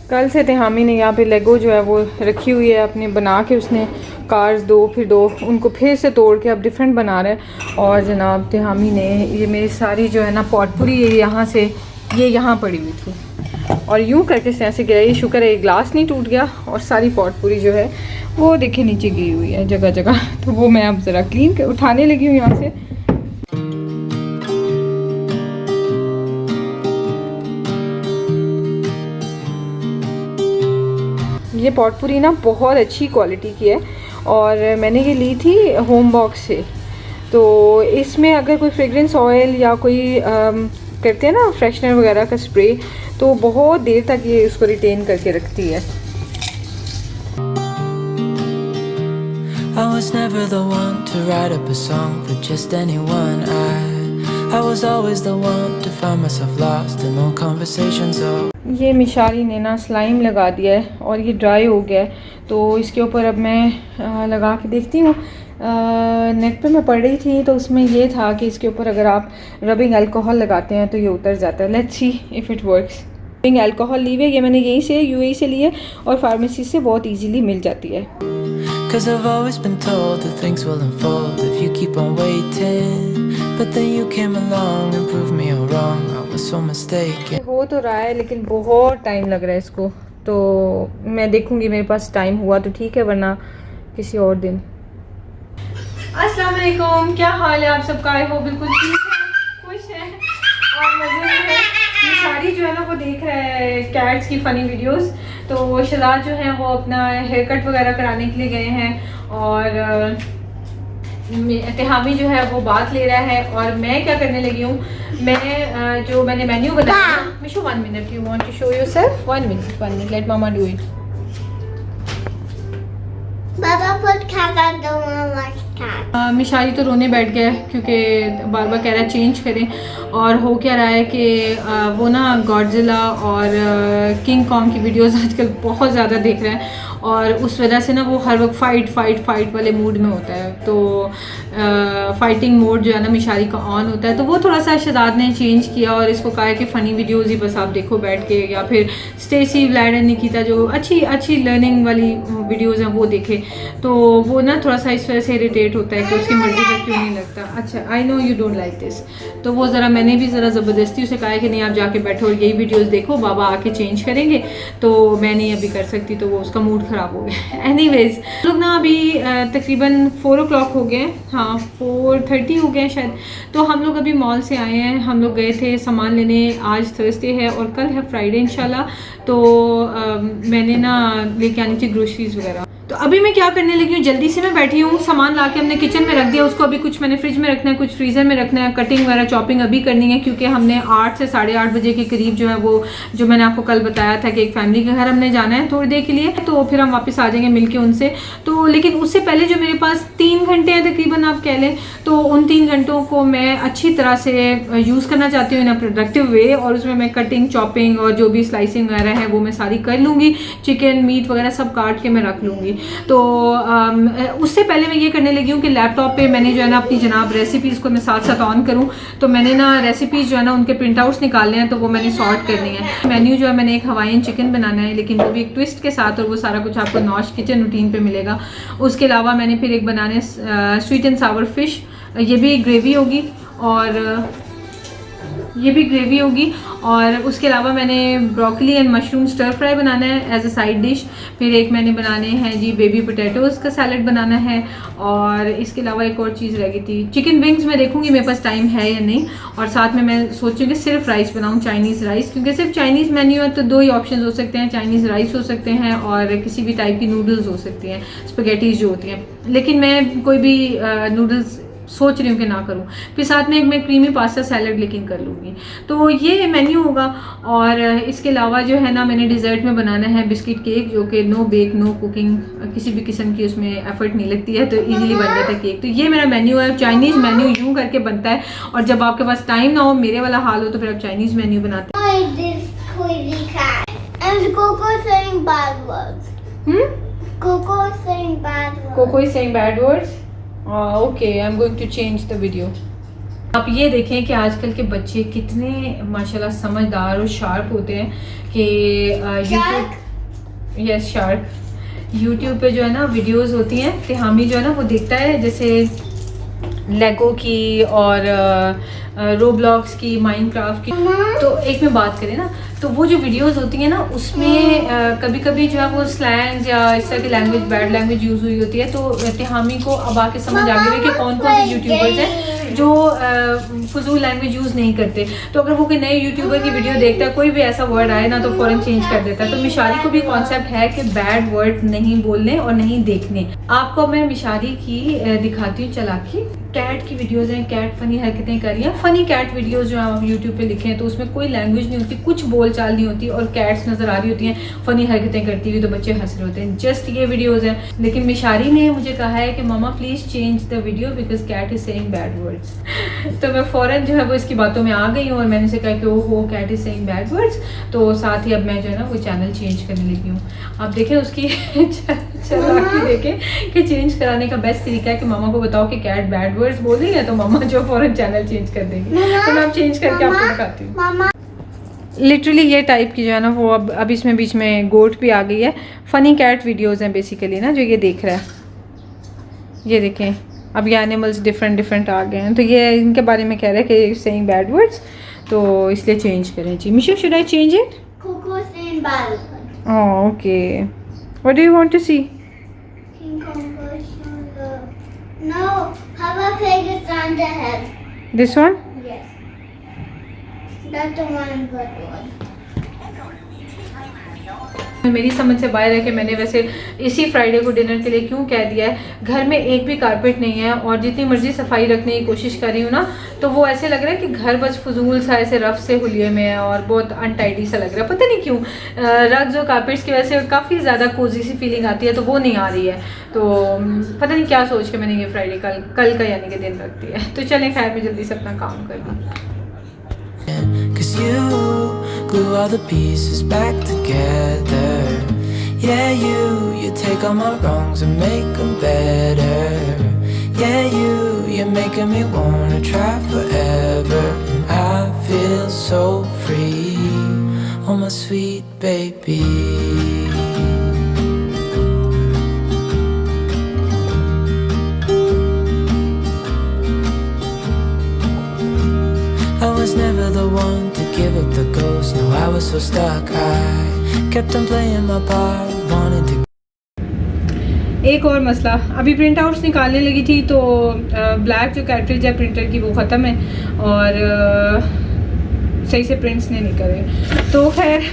कल से तेहामी ने यहाँ पे लेगो जो है वो रखी हुई है अपने बना के, उसने कार्स फिर दो उनको फिर से तोड़ के अब डिफरेंट बना रहे हैं। और जनाब तेहामी ने ये मेरी सारी जो है ना पॉटपुरी ये यहाँ से ये यहाँ पड़ी हुई थी और यूँ करके ऐसे गिरा, ये शुक्र है ये ग्लास नहीं टूट गया। और सारी पॉटपुरी जो है वो देखिए नीचे गिरी हुई है जगह जगह, तो वो मैं अब ज़रा क्लीन उठाने लगी हूँ यहाँ से। ये पॉटपुरी ना बहुत अच्छी क्वालिटी की है और मैंने ये ली थी होम बॉक्स से। तो इसमें अगर कोई फ्रेगरेंस ऑयल या कोई करते हैं ना फ्रेशनर वगैरह का स्प्रे, तो बहुत देर तक ये उसको रिटेन करके रखती है। I was never the one to write up a song for just anyone. I was always the one to find myself lost in long conversations. ये मिशाली ने ना स्लाइम लगा दिया है और ये ड्राई हो गया है, तो इसके ऊपर अब मैं लगा के देखती हूँ। नेट पे मैं पढ़ रही थी तो उसमें ये था कि इसके ऊपर अगर आप रबिंग अल्कोहल लगाते हैं तो ये उतर जाता है। Let's see if it works. Rubbing alcohol ली हुई ये मैंने यहीं से यूएई से लिए और फार्मेसी से बहुत इजीली मिल जाती है। Cause I've always been told that things will unfold if you keep on waiting, but then you came along and proved me all wrong. I was so mistaken. हो तो रहा है लेकिन बहुत टाइम लग रहा है इसको, तो मैं देखूंगी मेरे पास टाइम हुआ तो ठीक है, वरना किसी और दिन। अस्सलाम वालेकुम, क्या हाल है आप सबका? आई हो बिल्कुल ठीक है, खुश है और मज़े में है। ये सारी जो है ना वो देख रहा है कैट्स की फ़नी वीडियोस। तो शहजाद जो है वो अपना हेयर कट वगैरह कराने के लिए गए हैं और तेहामी जो है वो बात ले रहा है। और मैं क्या करने लगी हूँ, मैं जो मैंने मेन्यू बनाया, Misho 1 minute, you want to show yourself? 1 minute, let mama do it. Mishali तो रोने बैठ गया है क्योंकि बार बार कह रहा है चेंज करें। और हो क्या रहा है कि वो ना गॉडजिला और किंग कॉन्ग की वीडियोस आजकल बहुत ज़्यादा देख रहे हैं और उस वजह से ना वो हर वक्त फ़ाइट वाले मूड में होता है। तो फाइटिंग मोड जो है ना मिशाली का ऑन होता है, तो वो थोड़ा सा शहजाद ने चेंज किया और इसको कहा है कि फ़नी वीडियोज़ ही बस आप देखो बैठ के, या फिर स्टेसी व्लाड एंड निकिता जो अच्छी लर्निंग वाली वीडियोज़ हैं वो देखे। तो वो ना थोड़ा सा इस वजह से इरिटेट होता है कि उसकी मर्ज़ी का क्यों नहीं लगता। अच्छा, I know you don't like this. तो वो ज़रा मैंने भी ज़रा ज़बरदस्ती उसे कहा है कि नहीं आप जाके बैठो और यही वीडियोज़ देखो, बाबा आके चेंज करेंगे। तो मैं नहीं अभी कर सकती, तो वो उसका मूड ख़राब हो गया। एनीवेज लोग ना अभी तकरीबन 4 o'clock हो गए, हाँ 4:30 हो गए शायद। तो हम लोग अभी मॉल से आए हैं, हम लोग गए थे सामान लेने। आज थर्सडे है और कल है फ्राइडे इंशाल्लाह। तो मैंने ना लेके आनी थी ग्रोसरीज वगैरह। तो अभी मैं क्या करने लगी हूँ, जल्दी से मैं बैठी हूँ, सामान ला के हमने किचन में रख दिया। उसको अभी कुछ मैंने फ्रिज में रखना है, कुछ फ्रीज़र में रखना है। कटिंग वगैरह चॉपिंग अभी करनी है क्योंकि हमने 8 से 8:30 बजे के करीब जो है वो जो मैंने आपको कल बताया था कि एक फैमिली के घर हमने जाना है थोड़ी देर के लिए, तो फिर हम वापस आ जाएंगे मिलके उनसे। तो लेकिन उससे पहले जो मेरे पास 3 घंटे हैं तकरीबन आप कह लें, तो उन 3 घंटों को मैं अच्छी तरह से यूज़ करना चाहती हूँ इन अ प्रोडक्टिव वे। और उसमें मैं कटिंग चॉपिंग और जो भी स्लाइसिंग वगैरह है वो मैं सारी कर लूँगी, चिकन मीट वगैरह सब काट के मैं रख लूँगी। तो उससे पहले मैं ये करने लगी हूँ कि लैपटॉप पे मैंने जो है ना अपनी जनाब रेसिपीज़ को मैं साथ साथ ऑन करूँ। तो मैंने ना रेसिपीज़ जो है ना उनके प्रिंट आउट्स निकालने हैं, तो वो मैंने सॉर्ट करनी है। मेन्यू जो है मैंने एक हवाईयन चिकन बनाना है, लेकिन वो भी एक ट्विस्ट के साथ, और वो सारा कुछ आपको नॉश किचन रूटीन पे मिलेगा। उसके अलावा मैंने फिर एक बनाने स्वीट एंड सावर फिश, ये भी ग्रेवी होगी और ये भी ग्रेवी होगी। और उसके अलावा मैंने broccoli and mushroom stir fry बनाना है एज अ साइड डिश। फिर एक मैंने बनाने हैं जी बेबी पोटैटोज़ का सैलड बनाना है। और इसके अलावा एक और चीज़ रह गई थी, चिकन विंग्स। मैं देखूंगी मेरे पास टाइम है या नहीं। और साथ में मैं सोचूंगी सिर्फ राइस बनाऊँ, चाइनीज़ राइस, क्योंकि सिर्फ चाइनीज़ मेन्यू है तो 2 ही ऑप्शन हो सकते हैं, चाइनीज़ राइस हो सकते हैं और किसी भी टाइप की नूडल्स हो सकती हैं, स्पगेटीज़ जो होती हैं। लेकिन मैं कोई भी नूडल्स सोच रही हूँ कि ना करूँ। फिर साथ में एक मैं क्रीमी पास्ता सैलड लेकिन कर लूँगी। तो ये मेन्यू होगा। और इसके अलावा जो है ना मैंने डिज़र्ट में बनाना है बिस्किट केक, जो कि नो बेक नो कुकिंग, किसी भी किस्म की उसमें एफर्ट नहीं लगती है, तो इजीली बन जाता है केक। तो ये मेरा मेन्यू है। चाइनीज़ मेन्यू यूँ करके बनता है, और जब आपके पास टाइम ना हो, मेरे वाला हाल हो, तो फिर आप चाइनीज़ मेन्यू बनाते हैं। Coco is saying bad words. Okay, I'm going to change the video. आप ये देखें कि आजकल के बच्चे कितने माशाल्लाह समझदार और शार्प होते हैं कि यूट्यूब पे जो है ना वीडियोस होती हैं, तिहामी जो है ना वो देखता है जैसे लेगो की और रोब्लॉक्स की, माइनक्राफ्ट की। तो एक में बात करें ना तो वो जो वीडियोस होती हैं ना उसमें कभी कभी जो है वो स्लैंग्स या इस तरह की लैंग्वेज, बैड लैंग्वेज यूज़ हुई होती है। तो तिहामी को अब आके समझ आ गई है कि कौन कौन से यूट्यूबर्स हैं जो फजूल लैंग्वेज यूज़ नहीं करते। तो अगर वो कोई नए यूट्यूबर की वीडियो देखता है, कोई भी ऐसा वर्ड आए ना तो फ़ौरन चेंज कर देता है। तो मिशारी को भी कॉन्सेप्ट है कि बैड वर्ड नहीं बोलने और नहीं देखने। आपको मैं मिशारी की दिखाती हूँ चालाकी। कैट की वीडियोज़ हैं, कैट फ़नी हरकतें कर रही हैं, फ़नी कैट वीडियोज़ जो आप यूट्यूब पे लिखे हैं तो उसमें कोई लैंग्वेज नहीं होती, कुछ बोल चाल नहीं होती और कैट्स नज़र आ रही होती हैं फ़नी हरकतें करती हुई, तो बच्चे हंस रहे होते हैं। जस्ट ये वीडियोज़ हैं। लेकिन मिशारी ने मुझे कहा है कि mama please change the video because cat is saying bad words. तो मैं फ़ौरन जो है वो इसकी बातों में आ गई हूँ और मैंने से कहा कि ओहो cat is saying bad words. तो साथ ही अब मैं जो है ना वो चैनल चेंज करने लगी हूँ। आप देखें उसकी चालाकी देखें कि चेंज कराने का बेस्ट तरीका है कि मामा को बताओ कि कैट बैड वर्ड्स बोल रही है तो मामा जो फ़ौरन चैनल चेंज कर देंगी। तो मैं अब चेंज करके आपको दिखाती हूँ। लिटरली ये टाइप की जो है ना वो अब इसमें बीच में गोट भी आ गई है। फ़नी कैट वीडियोज़ हैं बेसिकली ना जो ये देख रहा है। ये देखें अब ये एनिमल्स डिफरेंट आ गए हैं तो ये इनके बारे में कह रहे हैं कि सेइंग बैड वर्ड्स, तो इसलिए चेंज करें जी। Mishu should I change it? Coco saying bad words. Oh, okay. What do you want to see? King Kong version. No, how about Pakistan the head? This one? Yes. That's the one good one. मेरी समझ से बाहर है कि मैंने वैसे इसी Friday को डिनर के लिए क्यों कह दिया है। घर में एक भी कारपेट नहीं है और जितनी मर्जी सफाई रखने की कोशिश कर रही हूँ ना तो वो ऐसे लग रहा है कि घर बस फजूल सा ऐसे रफ से हुलिये में है और बहुत अनटाइडी सा लग रहा है। पता नहीं क्यों रग्स और कारपेट्स की वजह से काफ़ी ज़्यादा कोजी सी फीलिंग आती है तो वो नहीं आ रही है। तो पता नहीं क्या सोच के मैंने ये फ्राइडे कल का यानी कि दिन रख दिया है। तो चलें खैर मैं जल्दी से अपना काम कर लूँ। Cause you glue all the pieces back together. Yeah, you take all my wrongs and make them better. Yeah, you're making me wanna try forever. And I feel so free, oh my sweet baby. I was never the one to give up the ghost. No, I was so stuck. I kept on playing my part, wanting to. एक और मसला, अभी print outs निकालने लगी थी तो black जो cartridge है प्रिंटर की वो ख़त्म है और सही से प्रिंट्स नहीं निकले। तो खैर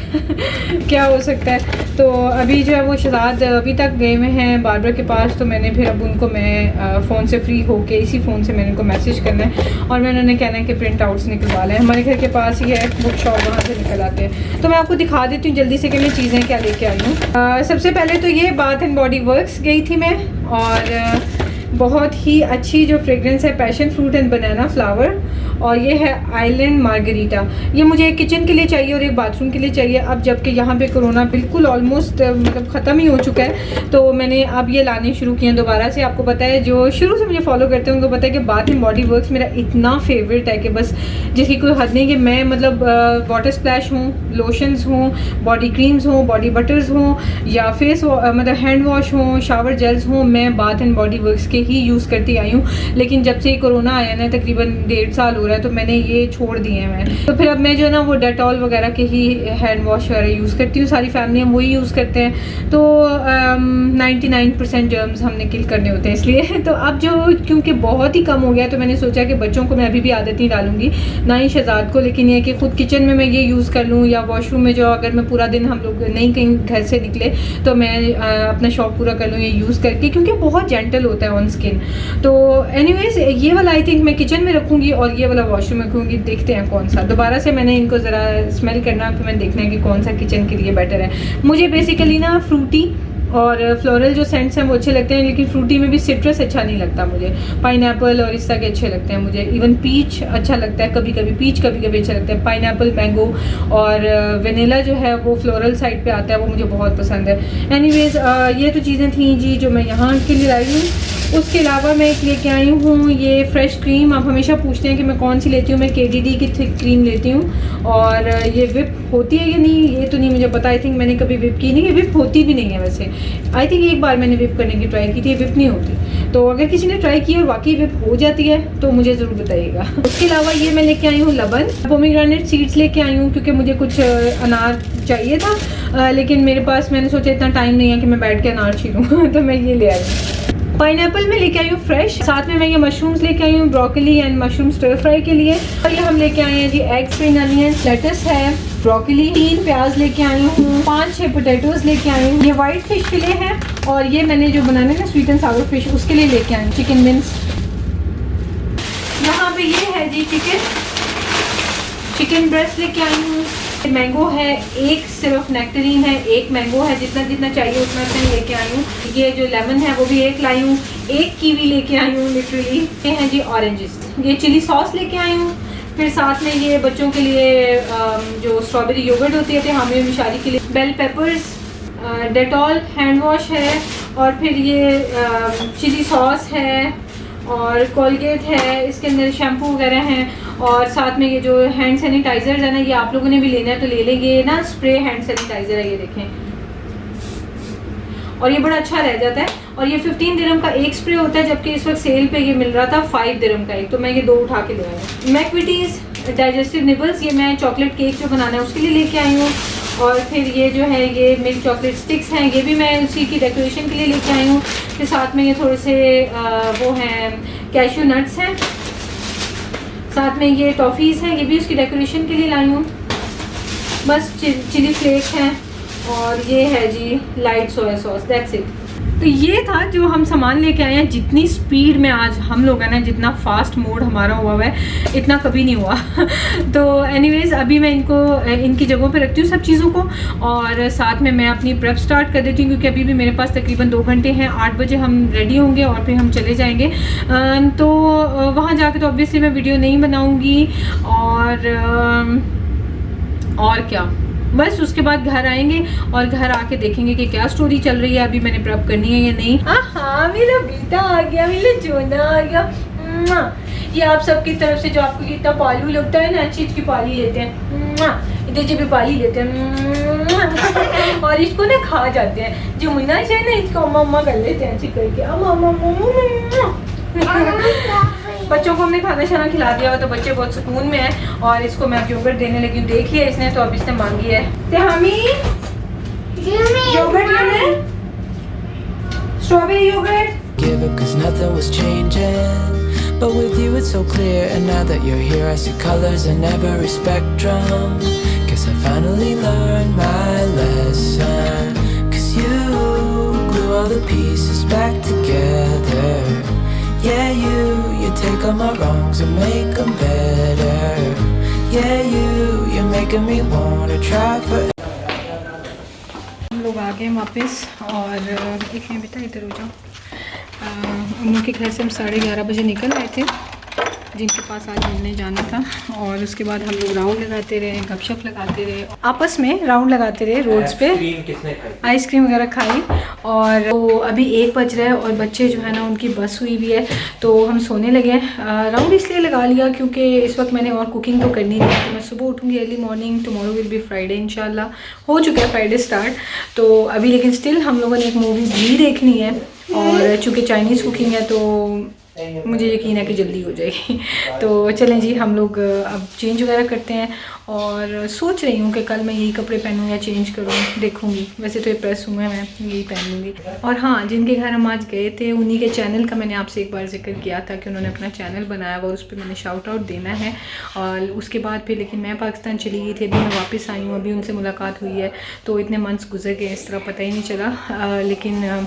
क्या हो सकता है। तो अभी जो है वो शहजाद अभी तक गए हुए हैं बार्बर के पास। तो मैंने फिर अब उनको मैं फ़ोन से फ्री होके इसी फ़ोन से मैंने उनको मैसेज करना है और मैंने उन्हें कहना है कि प्रिंट आउट्स निकलवा लें। हमारे घर के पास ही है बुक शॉप, वहाँ से निकल आते हैं। तो मैं आपको दिखा देती हूँ जल्दी से कि मैं चीज़ें क्या लेके आई हूँ। सबसे पहले तो ये बाथ एंड बॉडी वर्क्स गई थी मैं और बहुत ही अच्छी जो फ्रेगरेंस है passion fruit and banana flower और ये है आइलैंड मार्गरीटा। ये मुझे एक किचन के लिए चाहिए और एक बाथरूम के लिए चाहिए। अब जबकि यहाँ पे कोरोना बिल्कुल ऑलमोस्ट मतलब ख़त्म ही हो चुका है तो मैंने अब ये लाने शुरू किए हैं दोबारा से। आपको पता है जो शुरू से मुझे फॉलो करते हैं उनको पता है कि बाथ एंड बॉडी वर्क्स मेरा इतना फेवरेट है कि बस जिसकी कोई हद नहीं कि मैं मतलब वाटर स्प्लैश हूँ, लोशंस हों, बॉडी क्रीम्स हों, बॉडी बटर्स हों या फेस मतलब हैंड वॉश हों, शावर जेल्स हों, मैं बाथ एंड बॉडी वर्क्स के ही यूज़ करती आई हूँ। लेकिन जब से कोरोना आया ना तकरीबन 1.5 साल हो रहा है तो मैंने ये छोड़ दिए हैं मैं। तो फिर अब मैं जो है ना वो डेटॉल वगैरह के ही हैंड वॉश वगैरह यूज़ करती हूँ। सारी फैमिली हम वही यूज़ करते हैं तो 99% जर्म्स हमने किल करने होते हैं इसलिए। तो अब जो क्योंकि बहुत ही कम हो गया तो मैंने सोचा कि बच्चों को मैं अभी भी आदत नहीं डालूंगी, ना ही शहजाद को, लेकिन ये कि खुद किचन में मैं ये यूज़ कर लूँ या वॉशरूम में जो अगर मैं पूरा दिन हम लोग नहीं कहीं घर से निकले तो मैं अपना शौक पूरा कर लूँ ये यूज़ करके, क्योंकि बहुत जेंटल होता है ऑन स्किन। तो एनीवेज ये वाला आई थिंक मैं किचन में रखूँगी और ये वाला वॉशरूम में रखूँगी। देखते हैं कौन सा। दोबारा से मैंने इनको ज़रा स्मेल करना फिर मैंने देखना है कि कौन सा किचन के लिए बेटर है। मुझे बेसिकली ना फ्रूटी और फ्लोरल जो सेंट्स हैं वो अच्छे लगते हैं, लेकिन फ्रूटी में भी सिट्रस अच्छा नहीं लगता मुझे। पाइनएप्पल और इस तरह के अच्छे लगते हैं मुझे। इवन पीच अच्छा लगता है कभी कभी, पीच कभी कभी अच्छा लगता है। पाइनएप्पल, मैंगो और वेनिला जो है वो फ्लोरल साइड पे आता है, वो मुझे बहुत पसंद है। एनीवेज ये तो चीज़ें थी जी जो मैं यहाँ के लिए लाई हूँ। उसके अलावा मैं एक लेके आई हूँ ये फ्रेश क्रीम। आप हमेशा पूछते हैं कि मैं कौन सी लेती हूँ। मैं KDD की थिक क्रीम लेती हूँ। और ये विप होती है या नहीं ये तो नहीं मुझे पता। आई थिंक मैंने कभी विप की नहीं है। विप होती भी नहीं है वैसे। आई थिंक एक बार मैंने विप करने की ट्राई की थी, विप नहीं होती। तो अगर किसी ने ट्राई की और वाकई विप हो जाती है तो मुझे ज़रूर बताइएगा। उसके अलावा ये मैं लेके आई हूँ लबन। पोमीग्रेनेट सीड्स लेके आई हूँ क्योंकि मुझे कुछ अनार चाहिए था, लेकिन मेरे पास मैंने सोचा इतना टाइम नहीं है कि मैं बैठ के अनार छीलूँ तो मैं ये ले आई हूँ। पाइनएप्पल में लेके आई हूँ फ्रेश। साथ में मैं ये मशरूम्स लेके आई हूँ, broccoli and mushroom stir fry के लिए। और ये हम लेके आए हैं जी एग स्प्रिंग अनियन, लेटस है, ब्रोकली, 3 प्याज लेके आई हूँ, 5-6 पोटैटोज लेके आई हूँ। ये वाइट फिश फिले है और ये मैंने जो बनाने ना स्वीट एंड सावर फिश उसके लिए लेके आई हूँ चिकन मिन्स। यहाँ पे ये है जी चिकन ब्रेस्ट लेके आई हूँ। मैंगो है, एक सिर्फ नेक्टरीन है, एक मैंगो है, जितना जितना चाहिए उतना मैं लेके आई हूँ। ये जो लेमन है वो भी एक लाई हूँ, एक कीवी लेके आई हूँ लिटरली। ये हैं जी ऑरेंजेस। ये चिली सॉस लेके आई हूँ। फिर साथ में ये बच्चों के लिए जो स्ट्रॉबेरी योगर्ट होती है हमें मिशारी के लिए, bell peppers, Dettol hand wash है, और फिर ये चिली सॉस है और कोलगेट है, इसके अंदर शैम्पू वगैरह हैं। और साथ में ये जो हैंड सैनिटाइज़र है ना, ये आप लोगों ने भी लेना है तो ले लेंगे ना। स्प्रे हैंड सैनिटाइज़र है, ये देखें, और ये बड़ा अच्छा रह जाता है। और ये 15 दिरहम का एक स्प्रे होता है, जबकि इस वक्त सेल पे ये मिल रहा था 5 दिरहम का एक, तो मैं ये 2 उठा के ले आई हूँ। मैकविटीज़ डाइजेस्टिव निबल्स, ये मैं चॉकलेट केक जो बनाना है उसके लिए लेके आई हूँ। और फिर ये जो है ये मिल्क चॉकलेट स्टिक्स हैं, ये भी मैं उसी की डेकोरेशन के लिए लेके आई हूँ। फिर साथ में ये थोड़े से वो हैं कैश्यू नट्स हैं, साथ में ये टॉफ़ीज़ हैं, ये भी उसकी डेकोरेशन के लिए लाई हूँ। बस चिली फ्लेक्स हैं और ये है जी light soya sauce, that's it. तो ये था जो हम सामान लेके आए हैं। जितनी स्पीड में आज हम लोग हैं ना, जितना फास्ट मोड हमारा हुआ है इतना कभी नहीं हुआ तो एनीवेज़ अभी मैं इनकी जगहों पे रखती हूँ सब चीज़ों को, और साथ में मैं अपनी प्रेप स्टार्ट कर देती हूँ क्योंकि अभी भी मेरे पास तकरीबन 2 घंटे हैं। 8 बजे हम रेडी होंगे और फिर हम चले जाएंगे। तो वहाँ जाके तो ऑब्वियसली मैं वीडियो नहीं बनाऊँगी, और क्या, बस उसके बाद घर आएंगे और घर आके देखेंगे कि क्या स्टोरी चल रही है, अभी मैंने प्रेप करनी है या नहीं। हाँ मेरा बेटा आ गया, मेरा जोना आ गया। ये आप सबकी तरफ से जो आपको कितना पालू लगता है ना, अच्छी की पाली लेते हैं, इधर जब भी पाली लेते हैं और इसको ना खा जाते हैं। जो मुन्ना चाहिए ना, इसको अम्मा अम्मा कर लेते हैं अच्छी करके, अम्मा। बच्चों को हमने खाना शाना खिला दिया हुआ तो बच्चे बहुत सुकून में हैं। और इसको मैं अब योगर्ट देने लगी हूँ, देख लिया इसने तो अब इसने मांगी है। योगर्ट लेना, strawberry yogurt. Give it 'cause nothing was changing, but with you it's so clear. And now that you're here I see colors in every spectrum. Guess I finally learned my lesson, 'cause you glue all the pieces back together. Yeah, you take all my wrongs and make them better. Yeah, you're making me wanna try forever. हम लोग आ गए वापस, और एक minute बेटा इधर हो जाओ। उन के घर से हम 11:30 बजे निकल आए थे, जिनके पास आज मिलने जाना था। और उसके बाद हम लोग राउंड लगाते रहे, गपशप लगाते रहे, आपस में राउंड लगाते रहे रोड्स पे। आइसक्रीम वगैरह खाई। और तो अभी 1 बज रहा है और बच्चे जो है ना उनकी बस हुई भी है तो हम सोने लगे। राउंड इसलिए लगा लिया क्योंकि इस वक्त मैंने और कुकिंग तो करनी नहीं है, तो मैं सुबह उठूँगी early morning. Tomorrow will be Friday इंशाल्लाह, हो चुका है फ्राइडे स्टार्ट तो अभी, लेकिन स्टिल हम लोगों ने एक मूवी भी देखनी है। और चूँकि चाइनीज़ कुकिंग है तो मुझे यकीन है कि जल्दी हो जाएगी। तो चलें जी, हम लोग अब चेंज वगैरह करते हैं। और सोच रही हूँ कि कल मैं यही कपड़े पहनूँ या चेंज करूँ, देखूँगी। वैसे तो ये प्रेस हुए, मैं यही पहन लूँगी। और हाँ, जिनके घर हम आज गए थे उन्हीं के चैनल का मैंने आपसे एक बार जिक्र किया था कि उन्होंने अपना चैनल बनाया हुआ, उस पर मैंने शाउट आउट देना है। और उसके बाद फिर लेकिन मैं पाकिस्तान चली गई थी, अभी मैं वापस आई हूँ, अभी उनसे मुलाकात हुई है तो इतने मंथ्स गुजर गए इस तरह पता ही नहीं चला। लेकिन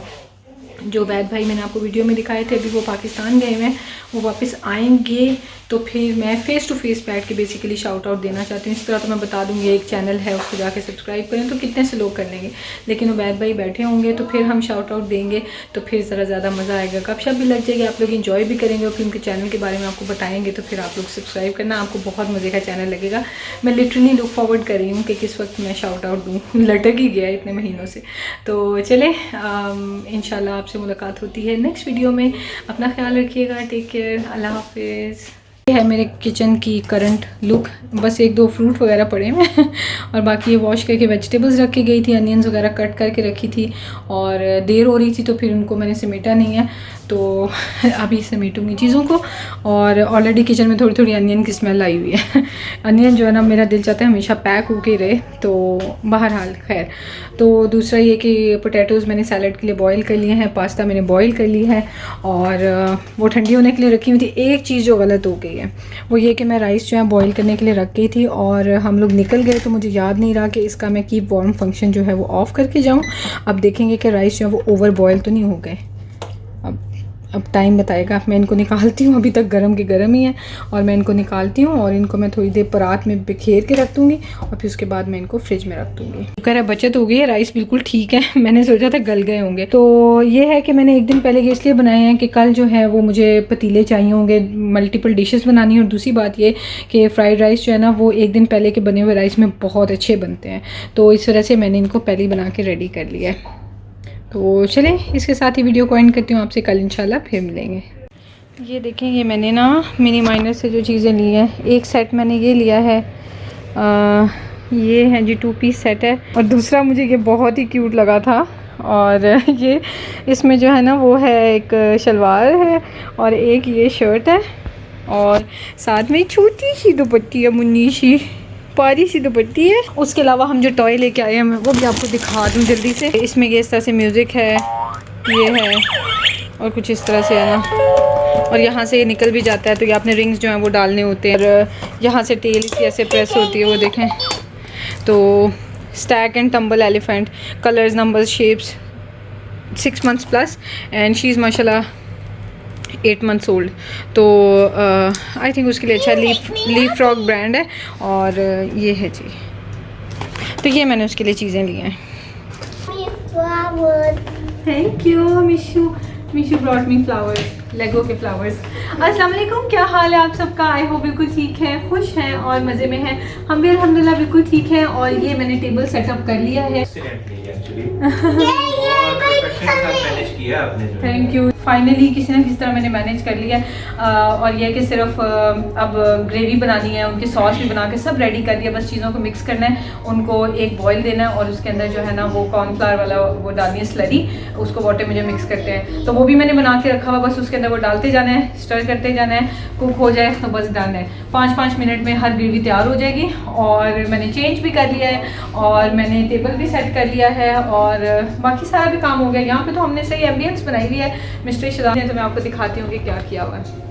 जो वैद भाई मैंने आपको वीडियो में दिखाए थे अभी वो पाकिस्तान गए हुए हैं, वो वापस आएंगे तो फिर मैं फ़ेस टू फेस बैठ के बेसिकली शाउट आउट देना चाहती हूँ। इस तरह तो मैं बता दूँगी एक चैनल है उसको जाके सब्सक्राइब करें तो कितने से लोग कर लेंगे, लेकिन वो वैद भाई बैठे होंगे तो फिर हम शाउट आउट देंगे तो फिर ज़रा ज़्यादा मज़ा आएगा, गपशप भी लग जाएगी, आप लोग इन्जॉय भी करेंगे और फिर उनके चैनल के बारे में आपको बताएँगे तो फिर आप लोग सब्सक्राइब करना, आपको बहुत मज़े का चैनल लगेगा। मैं लिटरली लुक फॉरवर्ड कर रही हूँ कि किस वक्त मैं शाउट आउट दूँ, लटक ही गया इतने महीनों से। तो चले इंशाल्लाह आपसे मुलाकात होती है नेक्स्ट वीडियो में। अपना ख्याल रखिएगा, टेक केयर, अल्लाह हाफिज़। ये है मेरे किचन की करंट लुक, बस 1-2 फ्रूट वगैरह पड़े हैं और बाकी ये वॉश करके वेजिटेबल्स रख के गई थी, अनियंस वगैरह कट करके रखी थी और देर हो रही थी तो फिर उनको मैंने समेटा नहीं है, तो अभी समेटूंगी चीज़ों को। और ऑलरेडी किचन में थोड़ी थोड़ी अनियन की स्मेल आई हुई है अनियन जो है ना, मेरा दिल चाहता है हमेशा पैक होके रहे, तो बहरहाल खैर। तो दूसरा ये कि पोटैटोज़ मैंने सैलड के लिए बॉईल कर लिए हैं, पास्ता मैंने बॉईल कर ली है और वो ठंडी होने के लिए रखी हुई थी। एक चीज़ जो गलत हो गई है वो ये कि मैं राइस जो है बॉईल करने के लिए रख गई थी और हम लोग निकल गए, तो मुझे याद नहीं रहा कि इसका मैं कीप वार्म फंक्शन जो है वो ऑफ़ करके जाऊँ। अब देखेंगे कि राइस जो है वो ओवर बॉयल तो नहीं हो गए, अब टाइम बताएगा। मैं इनको निकालती हूँ, अभी तक गरम के गरम ही है और मैं इनको निकालती हूँ और इनको मैं थोड़ी देर परात में बिखेर के रख दूँगी और फिर उसके बाद मैं इनको फ्रिज में रख दूँगी। शुक्र है बचत हो गई है, राइस बिल्कुल ठीक है, मैंने सोचा था गल गए होंगे। तो ये है कि मैंने एक दिन पहले ये इसलिए बनाए हैं कि कल जो है वो मुझे पतीले चाहिए होंगे, मल्टीपल डिशेस बनानी है। और दूसरी बात ये कि फ़्राइड राइस जो है ना वो एक दिन पहले के बने हुए राइस में बहुत अच्छे बनते हैं, तो इस वजह से मैंने इनको पहले ही बना के रेडी कर लिया है। तो चलें, इसके साथ ही वीडियो को एंड करती हूँ, आपसे कल इंशाल्लाह फिर मिलेंगे। ये देखें, ये मैंने ना मिनी माइनर से जो चीज़ें ली हैं, एक सेट मैंने ये लिया है, ये है जी 2 पीस सेट है और दूसरा मुझे ये बहुत ही क्यूट लगा था और ये इसमें जो है ना वो है एक शलवार है और एक ये शर्ट है और साथ में छोटी सी दुपट्टी है, मुन्नी सी पारी सी दुपट्टी है। उसके अलावा हम जो टॉय लेके आए हैं मैं वो भी आपको दिखा दूँ जल्दी से। इसमें ये इस तरह से म्यूज़िक है, ये है और कुछ इस तरह से है ना, और यहाँ से ये निकल भी जाता है, तो ये आपने रिंग्स जो हैं वो डालने होते हैं और यहाँ से टेल इसकी ऐसे प्रेस होती है, वो देखें। तो stack and tumble elephant, colours, numbers, shapes, 6 months plus and she is माशाल्लाह 8 months ओल्ड। तो आई थिंक उसके लिए अच्छा लीफ फ्रॉक ब्रांड है और ये है जी। तो ये मैंने उसके लिए चीज़ें ली हैं। Thank you Mishu, Mishu brought me flowers, Lego के फ्लावर्स। अस्सलाम वालेकुम, क्या हाल है आप सबका? आई होप बिल्कुल ठीक है, खुश हैं और मज़े में हैं। हम भी अल्हम्दुलिल्लाह बिल्कुल ठीक हैं। और ये मैंने टेबल सेटअप कर लिया है। थैंक यू, फाइनली किसी ना किसी तरह मैंने मैनेज कर लिया। और यह कि सिर्फ अब ग्रेवी बनानी है, उनकी सॉस भी बना के सब रेडी कर दिया, बस चीज़ों को मिक्स करना है, उनको एक बॉईल देना है और उसके अंदर जो है ना वो कॉर्नफ्लावर वाला वो डालनी है स्लरी, उसको वाटर में जो मिक्स करते हैं, तो वो भी मैंने बना के रखा हुआ, बस उसके अंदर वो डालते जाना है, स्टर करते जाना है, कुक हो जाए तो बस डन है। 5-5 मिनट में हर ग्रेवी तैयार हो जाएगी। और मैंने चेंज भी कर लिया है और मैंने टेबल भी सेट कर लिया है और बाकी सारा भी काम हो गया। यहाँ पे तो हमने सही एम्बियंस बनाई हुई है मिस्ट्री शदाब ने, तो मैं आपको दिखाती हूँ कि क्या किया हुआ है।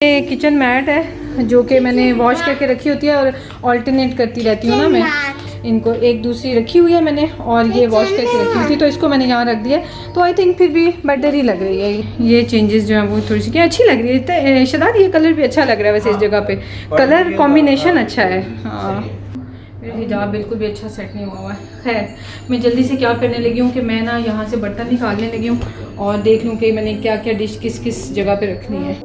ये किचन मैट है जो कि मैंने वॉश करके रखी होती है और ऑल्टरनेट करती रहती हूँ ना मैं, इनको एक दूसरी रखी हुई है मैंने और ये वॉश करके रखी हुई थी, तो इसको मैंने यहाँ रख दिया। तो आई थिंक फिर भी बेटर ही लग रही है। ये चेंजेस जो है वो थोड़ी सी क्या अच्छी लग रही है। शदाद ये कलर भी अच्छा लग रहा है वैसे, इस जगह पे कलर कॉम्बिनेशन अच्छा है। हाँ, मेरा हिजाब बिल्कुल भी अच्छा सेट नहीं हुआ है। खैर, मैं जल्दी से क्या करने लगी हूँ कि मैं ना यहाँ से बर्तन निकालने लगी हूँ और देख लूँ कि मैंने क्या क्या डिश किस किस जगह पे रखनी है।